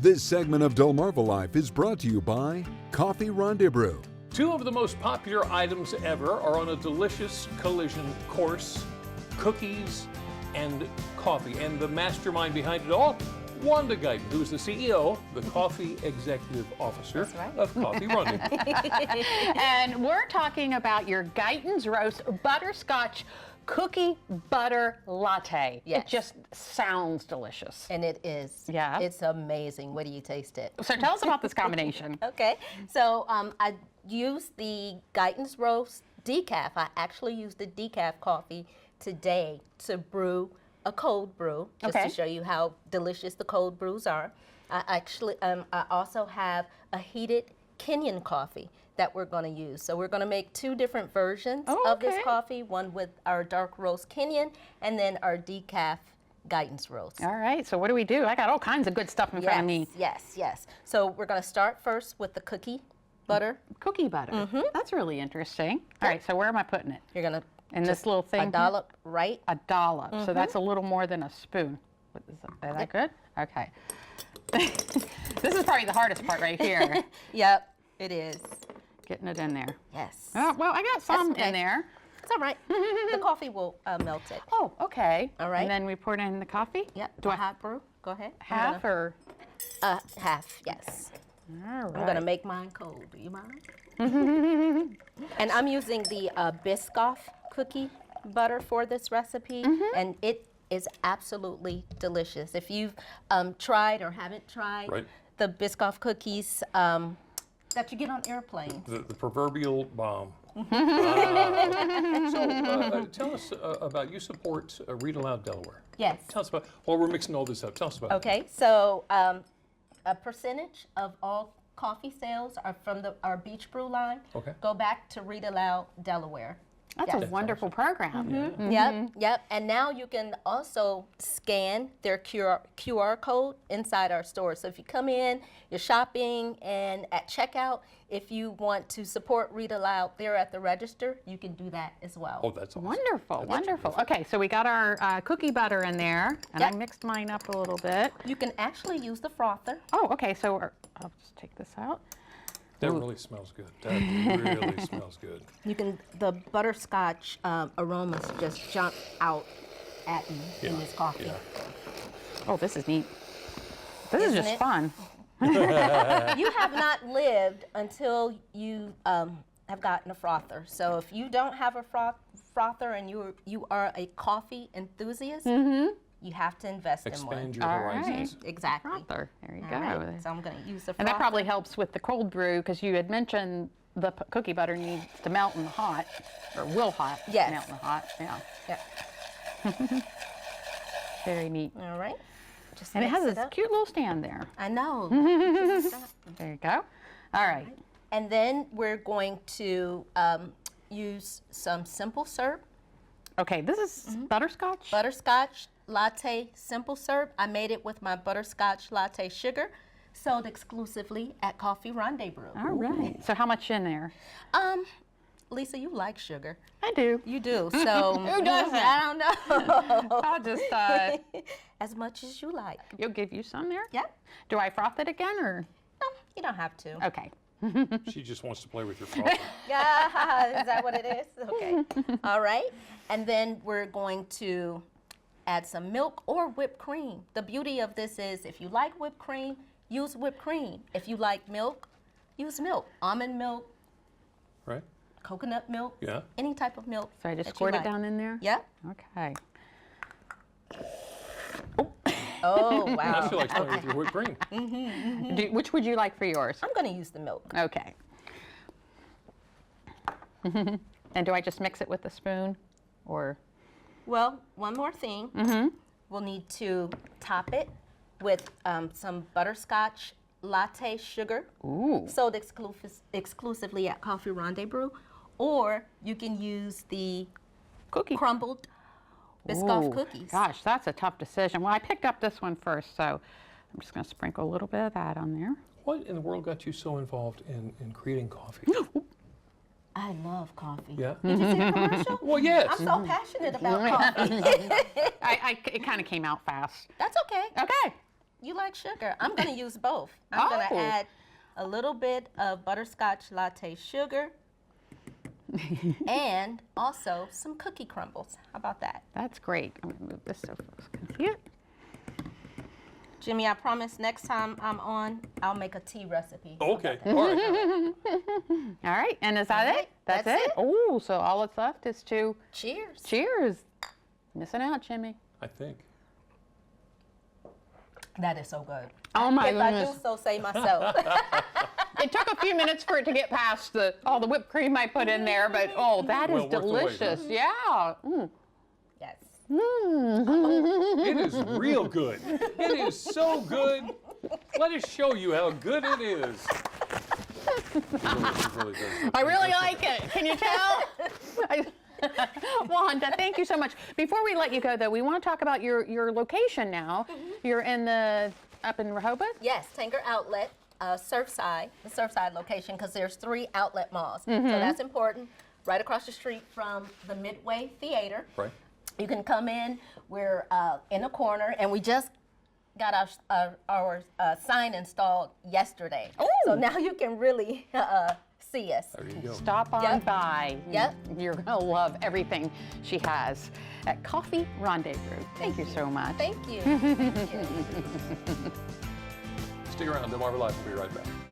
This segment of DelmarvaLife is brought to you by Coffee Rendezbrew. Two of the most popular items ever are on a delicious collision course: cookies and coffee. And the mastermind behind it all, Wanda Guyton, who is the CEO, the Coffee Executive Officer of Coffee Rendezbrew. And we're talking about your Guyton's Roast Butterscotch Cookie Butter Latte. Yes. It just sounds delicious. And it is. Yeah. It's amazing. What do you taste it? So tell us about this combination. Okay. So I used the Guyton's Roast decaf. I actually used the decaf coffee today to brew a cold brew, just to show you how delicious the cold brews are. I also have a heated Kenyan coffee that we're going to use. So we're going to make two different versions of this coffee, one with our dark roast Kenyan and then our decaf Guyton's Roast. All right, so what do we do? I got all kinds of good stuff in front of me. Yes. So we're going to start first with the cookie butter. Cookie butter. That's really interesting. All right, so where am I putting it? You're going to In this little thing? a dollop, right? A dollop. So that's a little more than a spoon. What is that? Is that good? Okay. This is probably the hardest part right here. Yep, it is. Getting it in there. Yes. Oh, well, I got some in there. It's all right. The coffee will melt it. Oh, okay. All right. And then we pour it in the coffee? Yep. Do I hot brew? Go ahead. half or? Half, yes. All right. I'm gonna make mine cold. Do you mind? And I'm using the Biscoff cookie butter for this recipe, and it is absolutely delicious. If you've tried or haven't tried the Biscoff cookies that you get on airplanes. The proverbial bomb. So tell us about, you support Read Aloud Delaware. Yes. Tell us about, while we're mixing all this up, tell us about it. Okay, so a percentage of all coffee sales are from our Beach Brew line. Okay. Go back to Read Aloud Delaware. That's a wonderful program. Yep. And now you can also scan their QR code inside our store. So if you come in, you're shopping, and at checkout, if you want to support Read Aloud there at the register, you can do that as well. Oh, that's awesome. Wonderful, wonderful. Okay, so we got our cookie butter in there, and I mixed mine up a little bit. You can actually use the frother. Oh, okay, so I'll just take this out. That really smells good. That really smells good. You can, the butterscotch aromas just jump out at you in this coffee. Yeah. Oh, this is neat. This is just fun. You have not lived until you have gotten a frother. So if you don't have a frother and you are a coffee enthusiast, you have to invest in one. Expand your horizons. Right. Exactly. Frother. There you go. Right. So I'm going to use the frother. And that probably helps with the cold brew, because you had mentioned the cookie butter needs to melt in the hot, or will melt in the hot. Yeah. Very neat. All right. Just And it has mix this up. cute little stand there. I know. There you go. All right. And then we're going to use some simple syrup. Okay, this is butterscotch? Butterscotch latte simple syrup. I made it with my butterscotch latte sugar, sold exclusively at Coffee Rendezbrew. All right. So how much in there? Lisa, you like sugar. I do. You do. So Who doesn't? I don't know. I'll just, As much as you like. you'll give you some there? Yeah. Do I froth it again, or? No, you don't have to. Okay. She just wants to play with your frother. Yeah, is that what it is? Okay. All right. And then we're going to add some milk or whipped cream. The beauty of this is, if you like whipped cream, use whipped cream. If you like milk, use milk. Almond milk, Right? coconut milk, Yeah. any type of milk. So I just that you squirt it like. down in there? Yep. Okay. Oh, I wow. feel like playing with your whipped cream. Which would you like for yours? I'm going to use the milk. Okay. And do I just mix it with a spoon, or? Well, one more thing. We'll need to top it with some butterscotch latte sugar, sold exclusively at Coffee Rendezbrew, or you can use the crumbled Biscoff cookies. Gosh, that's a tough decision. Well, I picked up this one first, so I'm just going to sprinkle a little bit of that on there. What in the world got you so involved in creating coffee? I love coffee. Yeah? Did you see the commercial? Well, yes. I'm so passionate about coffee. It kind of came out fast. That's okay. Okay. you like sugar. I'm going to use both. I'm going to add a little bit of butterscotch latte sugar and also some cookie crumbles. How about that? That's great. I'm going to move this so folks can see it. Jimmy, I promise next time I'm on, I'll make a tea recipe. Okay. All right. All right. And is that it? That's it? Oh, so all that's left is to... Cheers. Cheers. Missing out, Jimmy. I think. That is so good. Oh my goodness. If I do so say myself. It took a few minutes for it to get past all the whipped cream I put in there, but that is delicious. Yeah. Yes. It is real good. It is so good. Let us show you how good it is. I really like it. Can you tell? Wanda, thank you so much. Before we let you go, though, we want to talk about your location now. You're up in Rehoboth? Yes, Tanger Outlet, Surfside, the Surfside location, because there's 3 outlet malls. So that's important. Right across the street from the Midway Theater. Right. You can come in. We're in a corner, and we just got our sign installed yesterday. Ooh. So now you can really see us. There you go. Stop on by. Yep. You're going to love everything she has at Coffee Rendezbrew. Thank you so much. Thank you. Stick around. DelmarvaLife will be right back.